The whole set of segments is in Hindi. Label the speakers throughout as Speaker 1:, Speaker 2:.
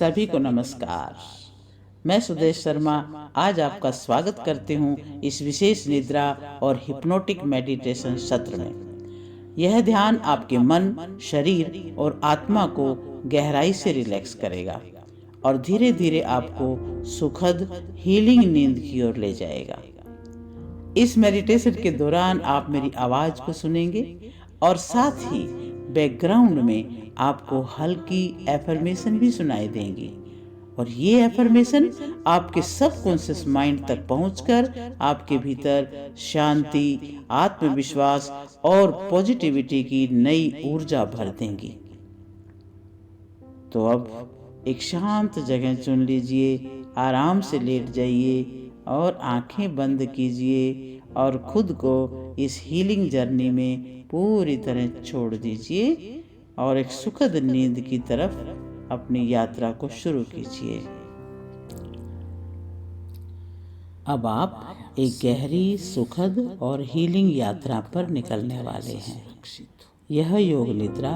Speaker 1: सभी को नमस्कार। मैं सुदेश शर्मा आज आपका स्वागत करती हूँ इस विशेष निद्रा और हिप्नोटिक मेडिटेशन सत्र में। यह ध्यान आपके मन, शरीर और आत्मा को गहराई से रिलैक्स करेगा और धीरे धीरे आपको सुखद हीलिंग नींद की ओर ले जाएगा। इस मेडिटेशन के दौरान आप मेरी आवाज को सुनेंगे और साथ ही बैकग्राउंड में आपको हल्की एफर्मेशन भी सुनाई देंगी और ये एफर्मेशन आपके सबकॉन्शियस माइंड तक पहुंचकर आपके भीतर शांति, आत्मविश्वास और पॉजिटिविटी की नई ऊर्जा भर देंगी। तो अब एक शांत जगह चुन लीजिए, आराम से लेट जाइए और आंखें बंद कीजिए और खुद को इस हीलिंग जर्नी में पूरी तरह छोड़ दीजिए और एक सुखद नींद की तरफ अपनी यात्रा को शुरू कीजिए। अब आप एक गहरी, सुखद और हीलिंग यात्रा पर निकलने वाले हैं। यह योग निद्रा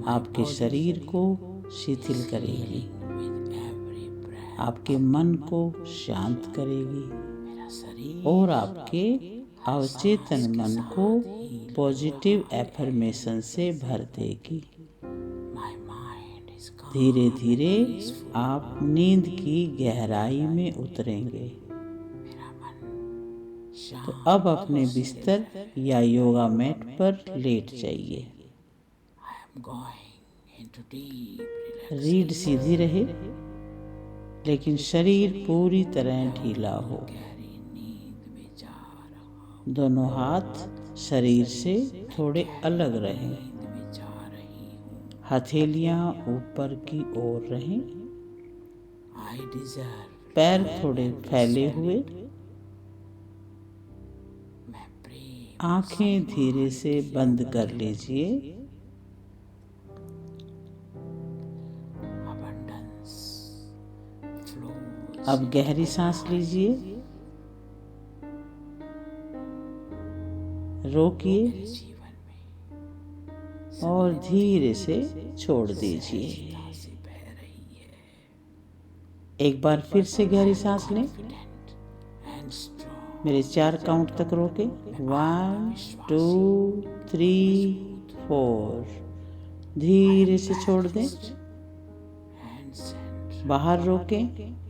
Speaker 1: आपके शरीर को शिथिल करेगी, आपके मन को शांत करेगी और आपके अवचेतन मन को पॉजिटिव एफर्मेशन से भर देगी। धीरे धीरे आप नींद की गहराई में उतरेंगे। तो अब अपने बिस्तर या योगा मैट पर लेट जाइए। रीढ़ सीधी रहे लेकिन शरीर पूरी तरह ढीला हो। दोनों हाथ शरीर से थोड़े अलग रहें। हथेलियां ऊपर की ओर रहें। पैर थोड़े फैले हुए। आंखें धीरे से बंद कर लीजिए। अब गहरी सांस लीजिए, रोकिए और धीरे से छोड़ दीजिए। एक बार फिर से गहरी सांस लें। मेरे 4 काउंट तक रोके। 1 2 3 4। धीरे से छोड़ दें। बाहर रोकें।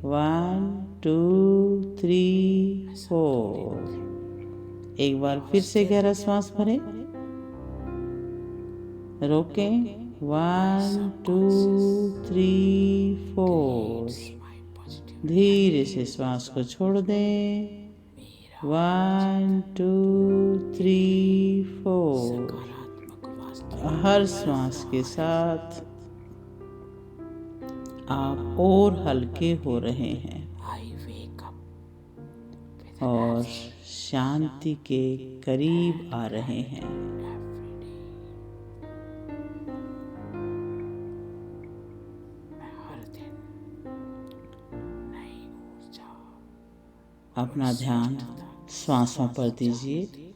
Speaker 1: 1 2 3 4। एक बार फिर से गहरा श्वास भरें। रोकें। 1 2 3 4। धीरे से श्वास को छोड़ दें। 1 2 3 4। हर श्वास के साथ आप और हल्के हो रहे हैं और शांति के करीब आ रहे हैं। अपना ध्यान श्वासों पर दीजिए।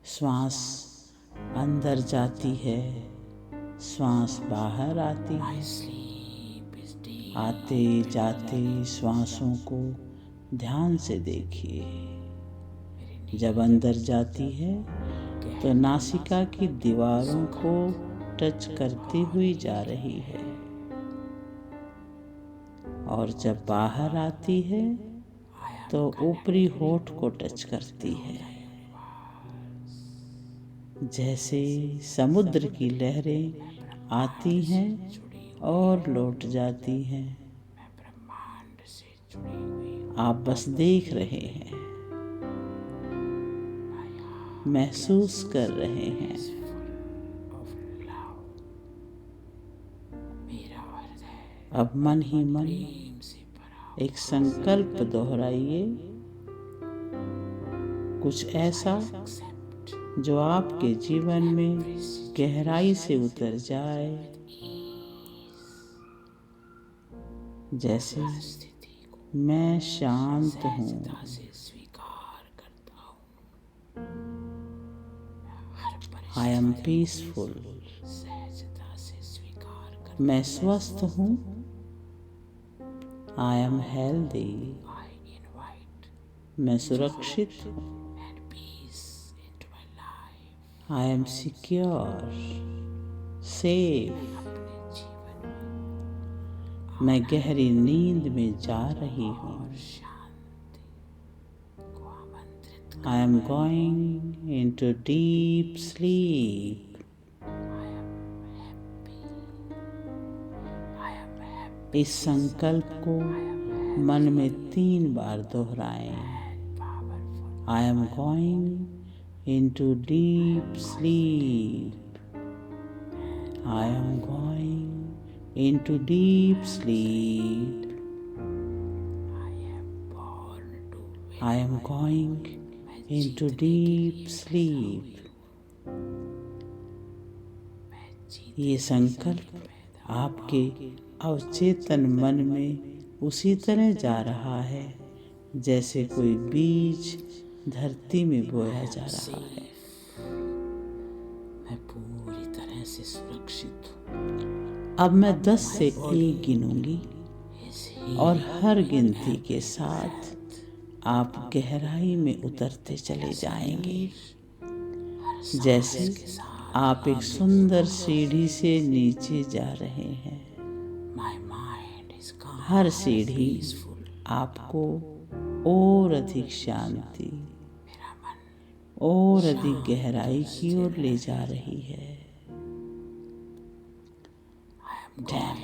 Speaker 1: श्वास अंदर जाती है, श्वास बाहर आती है। आते जाते श्वासों को ध्यान से देखिए। जब अंदर जाती है तो नासिका की दीवारों को टच करती हुई जा रही है और जब बाहर आती है तो ऊपरी होठ को टच करती है। जैसे समुद्र की लहरें आती हैं और लौट जाती हैं, आप बस देख रहे हैं, महसूस कर रहे हैं। अब मन ही मन एक संकल्प दोहराइए, कुछ ऐसा जो आपके जीवन में गहराई से उतर जाए। जैसे मैं शांत हूँ, आई एम पीसफुल, मैं स्वस्थ हूँ, I am healthy.
Speaker 2: I invite
Speaker 1: मैं सुरक्षित हूँ.
Speaker 2: and peace into my life.
Speaker 1: I am secure, safe.
Speaker 2: अपने जीवन
Speaker 1: मैं गहरी नींद में जा रही
Speaker 2: और
Speaker 1: हूँ.
Speaker 2: शांति को आमंत्रित
Speaker 1: I am going into deep sleep. इस संकल्प को मन में 3 बार दोहराएं. I am going into deep sleep. I am going into deep sleep. I am going into deep sleep. ये संकल्प आपके अवचेतन मन में उसी तरह जा रहा है जैसे कोई बीज धरती में बोया जा रहा है.
Speaker 2: मैं पूरी तरह से सुरक्षित हूँ.
Speaker 1: अब मैं 10 से 1 गिनूंगी और हर गिनती के साथ आप गहराई में उतरते चले जाएंगे. जैसे आप एक सुंदर सीढ़ी से नीचे जा रहे हैं. हर सीढ़ी आपको और अधिक शांति, और अधिक गहराई की ओर ले जा रही है. 10.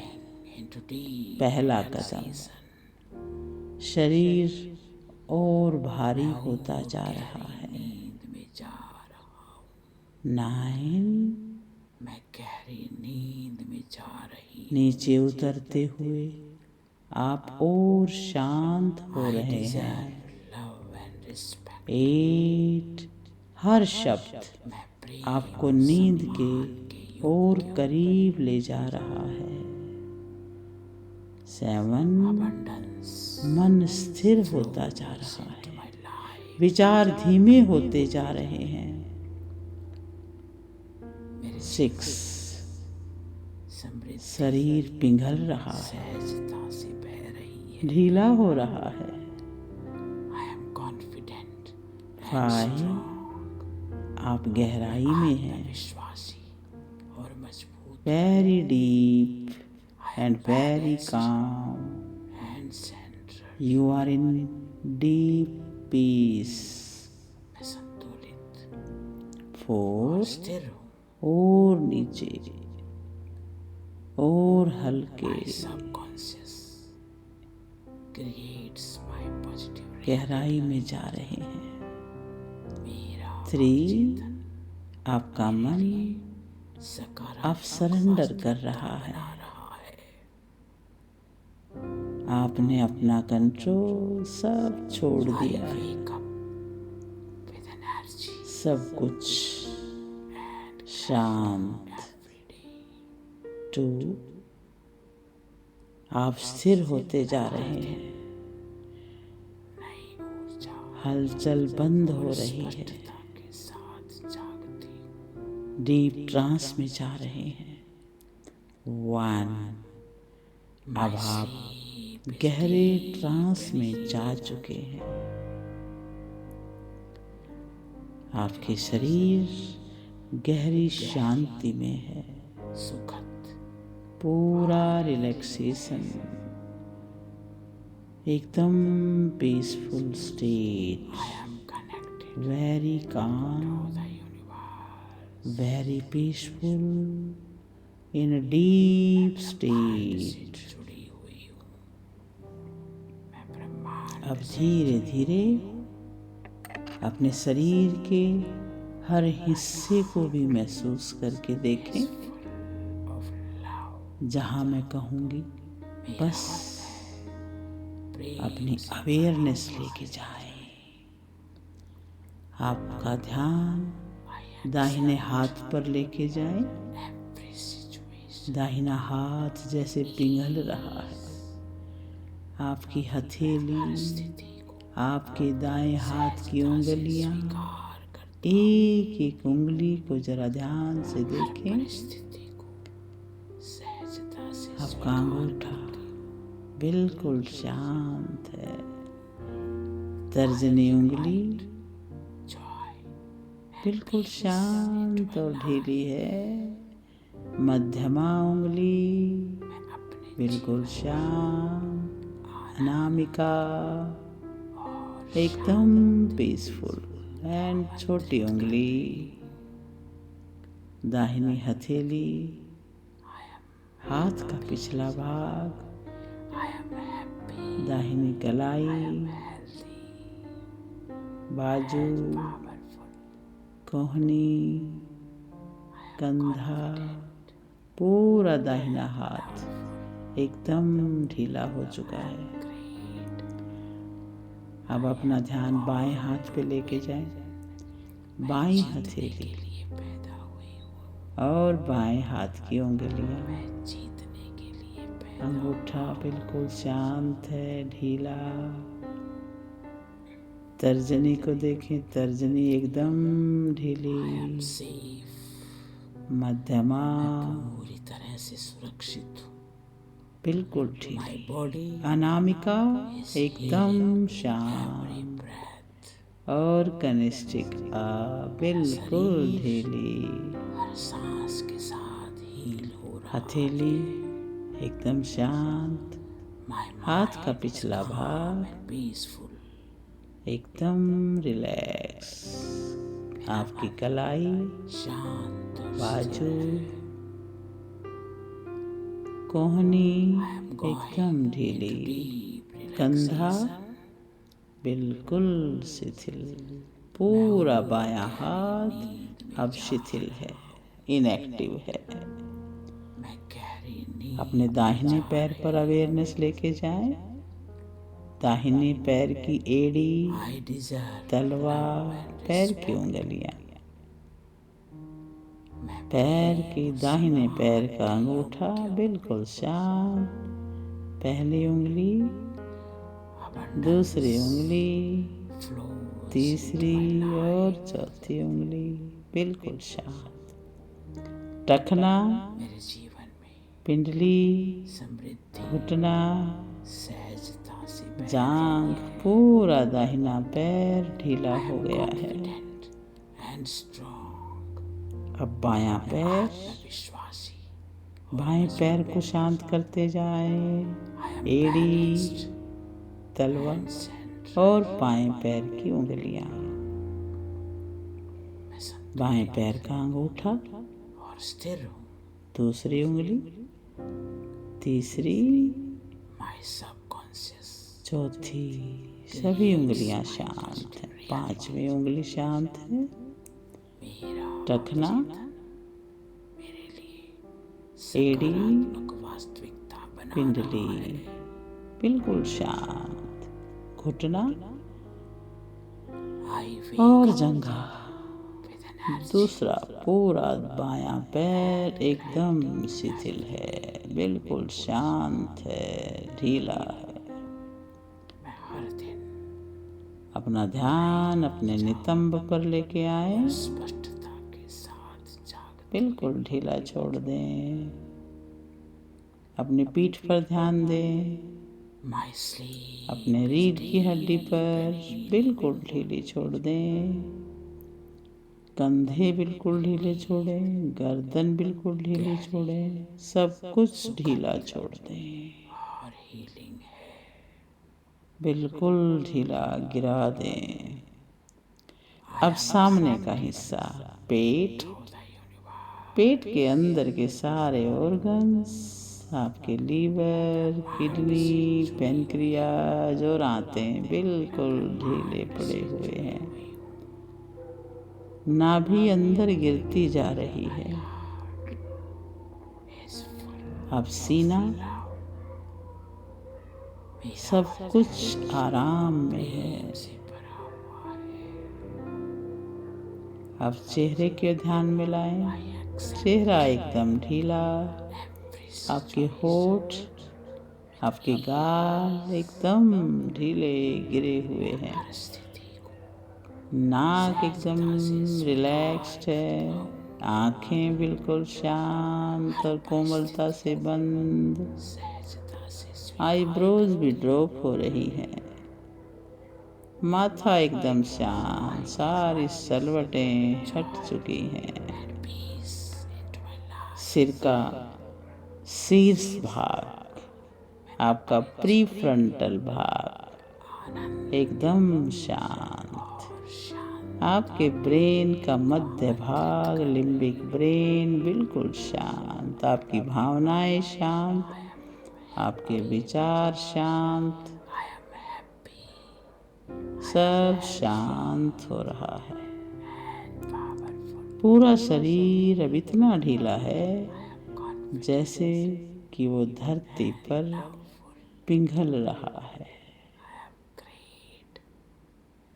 Speaker 1: पहला कदम. शरीर और भारी होता जा रहा है. 9.
Speaker 2: मैं गहरी नींद में जा रही.
Speaker 1: नीचे उतरते हुए आप और शांत हो रहे हैं. 8. हर शब्द आपको नींद के और करीब ले जा रहा है. 7. मन स्थिर होता जा रहा है. विचार धीमे होते जा रहे हैं. 6. शरीर पिघल रहा है, ढीला हो रहा है. 5. आप गहराई में हैं.
Speaker 2: और मजबूत.
Speaker 1: Very deep and very calm. You are in deep peace.
Speaker 2: मैं संतुलित
Speaker 1: 4.
Speaker 2: स्थिर हूँ.
Speaker 1: और नीचे और हल्के.
Speaker 2: Subconscious creates my positive.
Speaker 1: गहराई में जा रहे हैं.
Speaker 2: मेरा
Speaker 1: 3. आपका मन
Speaker 2: सकारात्मक
Speaker 1: अब सरेंडर कर रहा है. आपने अपना कंट्रोल सब छोड़ दिया है. सब कुछ शांत. 2. आप स्थिर होते जा रहे हैं. हलचल बंद हो रही है. डीप ट्रांस में जा रहे हैं. 1. अब आप गहरे ट्रांस में जा चुके हैं. आपके शरीर गहरी शांति में है.
Speaker 2: सुखद
Speaker 1: पूरा रिलैक्सेशन, एकदम peaceful state. Very calm, very peaceful, इन डीप स्टेट. अब धीरे धीरे अपने शरीर के हर हिस्से को भी महसूस करके देखें. जहाँ मैं कहूँगी बस अपनी अवेयरनेस लेके जाएं. आपका ध्यान दाहिने हाथ पर लेके जाएं. दाहिना हाथ जैसे पिघल रहा है. आपकी हथेली, आपके दाएं हाथ की उंगलियां, एक एक उंगली को जरा ध्यान से देखें. आपका अंगूठा, बिल्कुल शांत है। तर्जनी उंगली बिल्कुल शांत और ढीली है। मध्यमा उंगली बिल्कुल शांत। अनामिका एकदम पीसफुल। एंड छोटी उंगली, दाहिनी हथेली, हाथ का पिछला भाग, दाहिनी कलाई, बाजू, कोहनी, कंधा, पूरा दाहिना हाथ एकदम ढीला हो चुका है। अब अपना ध्यान बाएं हाथ पे लेके जाएं। बाईं हथेली और बाएं हाथ की उंगलियां, अंगूठा बिल्कुल शांत है, ढीला। तर्जनी को देखें, तर्जनी एकदम ढीली। मध्यमा
Speaker 2: पूरी तरह से सुरक्षित हूँ।
Speaker 1: बिल्कुल ठीक। अनामिका एकदम शांत और कनिष्ठिका बिल्कुल ढीली।
Speaker 2: हर सांस के साथ हील हो रहा।
Speaker 1: हथेली एकदम शांत। हाथ का पिछला भाग
Speaker 2: पीसफुल,
Speaker 1: एकदम रिलैक्स। आपकी कलाई,
Speaker 2: शांत,
Speaker 1: बाजू, कोहनी एकदम ढीली। कंधा बिल्कुल शिथिल। पूरा बायां हाथ अब शिथिल है, इनएक्टिव है।
Speaker 2: मैं गहरी नींद
Speaker 1: अपने दाहिने पैर पर अवेयरनेस लेके जाएं। दाहिने पैर की एड़ी,
Speaker 2: आई डिजर्व
Speaker 1: तलवा, पैर की उंगलियां, पैर की दाहिने पैर का अंगूठा बिल्कुल शांत। पहली उंगली, दूसरी उंगली, तीसरी और चौथी उंगली बिल्कुल शांत। टखना,
Speaker 2: मेरे जीवन में
Speaker 1: पिंडली,
Speaker 2: समृद्धि,
Speaker 1: घुटना,
Speaker 2: सहजता से
Speaker 1: जांघ, पूरा दाहिना पैर ढीला हो गया है।
Speaker 2: एंड स्ट्रॉन्ग,
Speaker 1: अब बायां पैर,
Speaker 2: विश्वासी,
Speaker 1: बाएं पैर को शांत करते जाएं। एड़ी, तलवा और बाएं पैर की उंगलियां, बाएं पैर का अंगूठा
Speaker 2: और स्थिर हूँ।
Speaker 1: दूसरी उंगली, तीसरी,
Speaker 2: माय सबकॉन्शियस,
Speaker 1: चौथी, सभी उंगलियां शांत हैं। पांचवी उंगली शांत है। टखना,
Speaker 2: मेरे लिए
Speaker 1: एड़ी,
Speaker 2: वास्तविकता बना
Speaker 1: पिंडली बिल्कुल शांत। घुटना और जंघा, दूसरा पूरा बायां पैर एकदम शिथिल है, बिल्कुल शांत है, ढीला है।
Speaker 2: मैं हर दिन
Speaker 1: अपना ध्यान अपने नितंब पर लेके आए।
Speaker 2: स्पष्टता के साथ जाग
Speaker 1: बिल्कुल ढीला छोड़ दें। अपनी पीठ पर ध्यान दें।
Speaker 2: माय स्लीप,
Speaker 1: अपने रीढ़ की हड्डी पर बिल्कुल ढीली छोड़ दें। कंधे बिल्कुल ढीले छोड़ें। गर्दन बिल्कुल ढीली छोड़ें। सब कुछ ढीला छोड़ दें।
Speaker 2: और हीलिंग है।
Speaker 1: बिल्कुल ढीला गिरा दें। अब सामने का हिस्सा, पेट, पेट के अंदर के सारे ऑर्गन्स, आपके लीवर, किडनी, पेनक्रियाज और आंतें बिल्कुल ढीले पड़े हुए हैं। नाभि अंदर गिरती जा रही है। अब सीना, सब कुछ आराम में है। अब चेहरे के ध्यान में लाएं। चेहरा एकदम ढीला। आपके होठ, आपके गाल एकदम ढीले गिरे हुए हैं। नाक एकदम रिलैक्स्ड है। आंखें बिल्कुल शांत और कोमलता से बंद। आईब्रोज भी ड्रॉप हो रही है, माथा एकदम शांत, सारी सलवटें हट चुकी हैं।
Speaker 2: peace into my life.
Speaker 1: सिर का शीर्ष भाग, आपका प्रीफ्रंटल भाग एकदम शांत। आपके ब्रेन का मध्य भाग, लिम्बिक ब्रेन बिल्कुल शांत। आपकी भावनाएं शांत, आपके विचार शांत,
Speaker 2: I am happy
Speaker 1: सब शांत हो रहा है।
Speaker 2: and powerful.
Speaker 1: पूरा शरीर अब इतना ढीला है
Speaker 2: I am confident.
Speaker 1: जैसे कि वो धरती पर पिघल रहा है,
Speaker 2: I am great.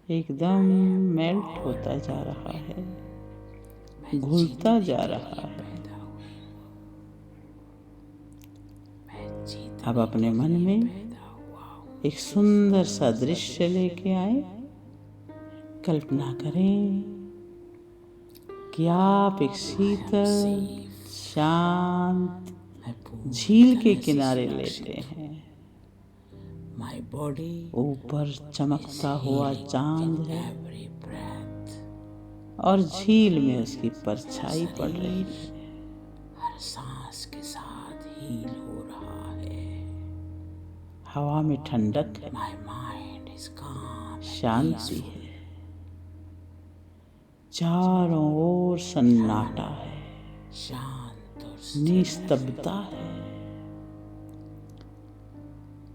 Speaker 1: एकदम मेल्ट होता जा रहा है, घुलता जा रहा है।
Speaker 2: पैदा हुई हूँ। मैं जीतने
Speaker 1: अब अपने मन में
Speaker 2: पैदा हुआ हूँ।
Speaker 1: एक सुंदर सा दृश्य लेके आए। कल्पना करें कि आप एक शीतल शांत
Speaker 2: मैं पूरी
Speaker 1: झील के
Speaker 2: तरह से
Speaker 1: किनारे
Speaker 2: सुरक्षित
Speaker 1: लेटे
Speaker 2: हूँ।
Speaker 1: हैं।
Speaker 2: My body
Speaker 1: ऊपर चमकता हुआ
Speaker 2: healing
Speaker 1: चांद
Speaker 2: with
Speaker 1: है
Speaker 2: every breath.
Speaker 1: और झील में उसकी परछाई पड़ रही है।
Speaker 2: हर सांस के साथ हील हो रहा है।
Speaker 1: हवा में ठंडक है,
Speaker 2: My mind is calm and
Speaker 1: Shanti
Speaker 2: peaceful.
Speaker 1: है, चारों ओर सन्नाटा है,
Speaker 2: शांत और स्थिर।
Speaker 1: निस्तब्धता है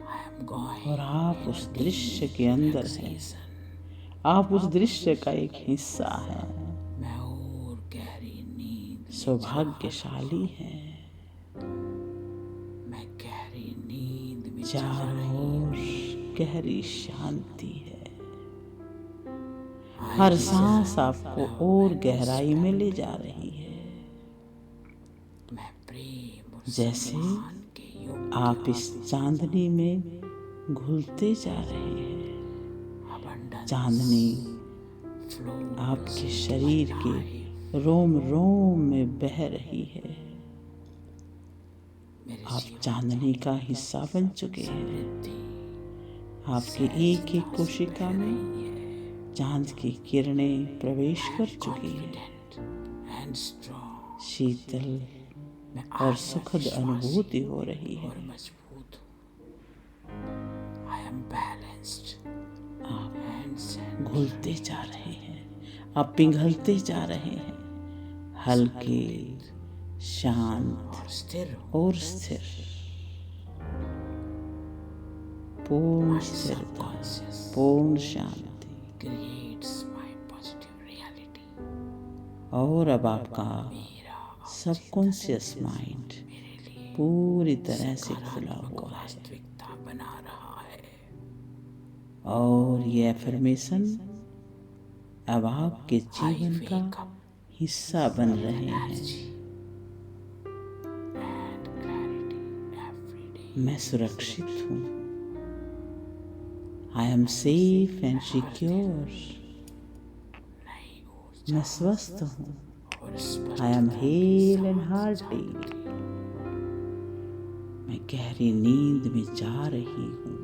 Speaker 2: I am going
Speaker 1: और आप उस दृश्य के अंदर हैं।
Speaker 2: relaxation.
Speaker 1: आप उस दृश्य का एक हिस्सा हैं।
Speaker 2: मैं और गहरी नींद में
Speaker 1: सौभाग्यशाली हैं।
Speaker 2: मैं गहरी नींद में जा
Speaker 1: चारों
Speaker 2: रही
Speaker 1: ओर गहरी शांति है। हर सांस आपको और गहराई में ले जा रही है।
Speaker 2: मैं प्रेम और
Speaker 1: जैसे
Speaker 2: सम्मान के योग
Speaker 1: आप इस चांदनी में घुलते जा रहे हैं।
Speaker 2: abundance
Speaker 1: चांदनी
Speaker 2: flows
Speaker 1: आपके शरीर के रोम रोम में बह रही है।
Speaker 2: मेरे
Speaker 1: आप चांदनी का हिस्सा बन चुके हैं।
Speaker 2: समृद्धि
Speaker 1: आपके एक एक कोशिका में चांद की किरणें प्रवेश कर चुकी है।
Speaker 2: confident and strong.
Speaker 1: शीतल
Speaker 2: मैं
Speaker 1: और सुखद अनुभूति हो रही है।
Speaker 2: और मजबूत हूँ। I am balanced
Speaker 1: आप
Speaker 2: and centered.
Speaker 1: घुलते जा रहे हैं, आप पिघलते जा रहे हैं, हल्के, शांत
Speaker 2: और स्थिर हूँ।
Speaker 1: और स्थिर। पूर्ण स्थिरता,
Speaker 2: Conscious
Speaker 1: पूर्ण शांति।
Speaker 2: creates my positive reality.
Speaker 1: और अब आपका
Speaker 2: मेरा
Speaker 1: सबकॉन्शियस माइंड पूरी तरह से खुला हुआ है
Speaker 2: वास्तविकता बना रहा है।
Speaker 1: और ये एफर्मेशन अब आपके जीवन का हिस्सा बन रहे हैं।
Speaker 2: And clarity every day.
Speaker 1: मैं सुरक्षित हूँ। I am safe and secure.
Speaker 2: नई ऊर्जा
Speaker 1: मैं स्वस्थ हूँ।
Speaker 2: और स्पष्ट
Speaker 1: I am hello and hearty. मैं गहरी नींद में जा रही हूँ।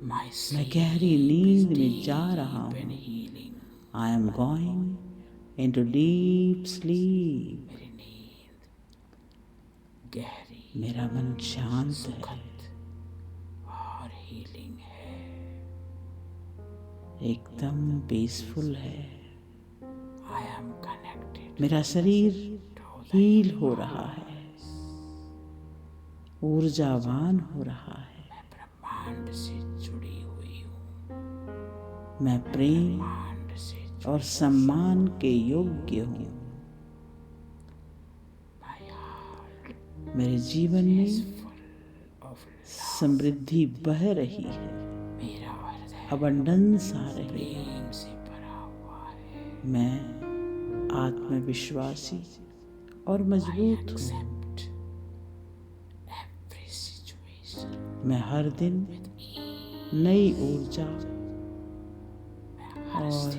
Speaker 2: my
Speaker 1: मैं
Speaker 2: sleep
Speaker 1: गहरी नींद में जा रहा
Speaker 2: and
Speaker 1: हूँ।
Speaker 2: healing.
Speaker 1: I am going into deep sleep.
Speaker 2: मेरी नींद गहरी
Speaker 1: मेरा मन शांत है,
Speaker 2: सुखद और हीलिंग है।
Speaker 1: एकदम पीसफुल है।
Speaker 2: I am connected
Speaker 1: मेरा शरीर हील हो रहा है, ऊर्जावान हो रहा है।
Speaker 2: मैं ब्रह्मांड से जुड़ी हुई हूँ।
Speaker 1: मैं प्रेम
Speaker 2: ब्रह्मांड से
Speaker 1: और सम्मान के योग्य हूँ।
Speaker 2: my heart
Speaker 1: मेरे जीवन में
Speaker 2: full of
Speaker 1: समृद्धि बह रही है,
Speaker 2: मेरा हृदय
Speaker 1: अबंडेंस आ रही है।
Speaker 2: प्रेम से भरा हुआ है।
Speaker 1: मैं आत्मविश्वासी और मजबूत हूँ।
Speaker 2: Accept every situation
Speaker 1: मैं हर दिन नई ऊर्जा और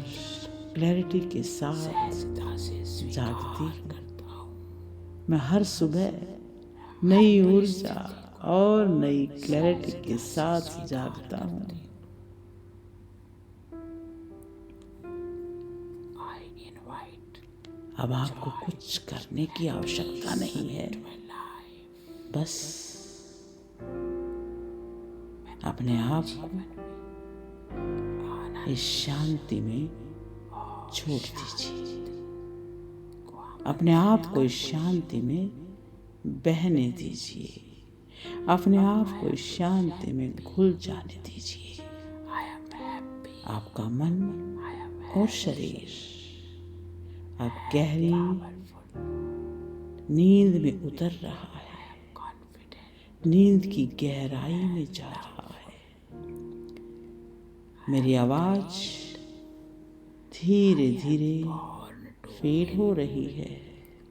Speaker 1: क्लैरिटी के साथ
Speaker 2: सहजता से
Speaker 1: जागती
Speaker 2: स्वीकार
Speaker 1: हूँ।
Speaker 2: करता हूँ।
Speaker 1: मैं हर सुबह नई ऊर्जा और नई क्लैरिटी के साथ जागता हूँ।
Speaker 2: I invite
Speaker 1: अब आपको कुछ करने की आवश्यकता नहीं है,
Speaker 2: my life.
Speaker 1: बस अपने आप को इस शांति में छोड़ दीजिए। अपने आप को इस शांति में बहने दीजिए। अपने आप को इस शांति में घुल जाने दीजिए।
Speaker 2: I am happy.
Speaker 1: आपका मन और शरीर अब गहरी नींद में उतर रहा है,
Speaker 2: Confident.
Speaker 1: नींद की गहराई में जा रहा है। मेरी आवाज धीरे धीरे
Speaker 2: Born to
Speaker 1: फेड हो रही है।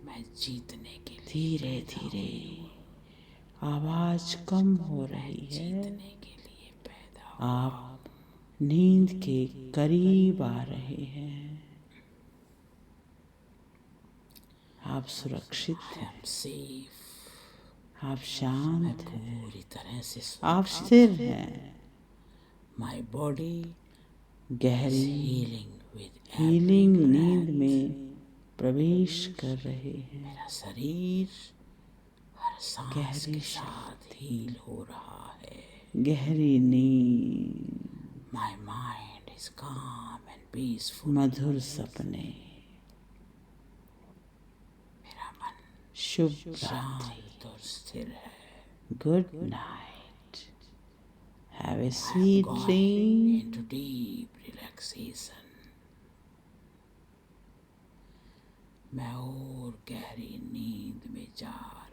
Speaker 2: मैं जीतने के लिए
Speaker 1: धीरे धीरे आवाज कम हो रही है।
Speaker 2: जीतने के लिए पैदा
Speaker 1: आप नींद के करीब आ रहे हैं। आप सुरक्षित हैं।
Speaker 2: I'm safe.
Speaker 1: आप शांत हैं।
Speaker 2: पूरी तरह से
Speaker 1: आप स्थिर हैं।
Speaker 2: My body
Speaker 1: गहरी
Speaker 2: healing with
Speaker 1: हीलिंग नींद में प्रवेश कर रहे हैं।
Speaker 2: मेरा शरीर हर सांस
Speaker 1: गहरी
Speaker 2: के साथ हील हो रहा है।
Speaker 1: गहरी नींद,
Speaker 2: My mind is calm and peaceful.
Speaker 1: मधुर सपने।
Speaker 2: मेरा मन
Speaker 1: शुभ रात्रि।
Speaker 2: शांत और स्थिर है।
Speaker 1: Good night. Have a sweet dream.
Speaker 2: Into deep relaxation. मैं और गहरी नींद में जा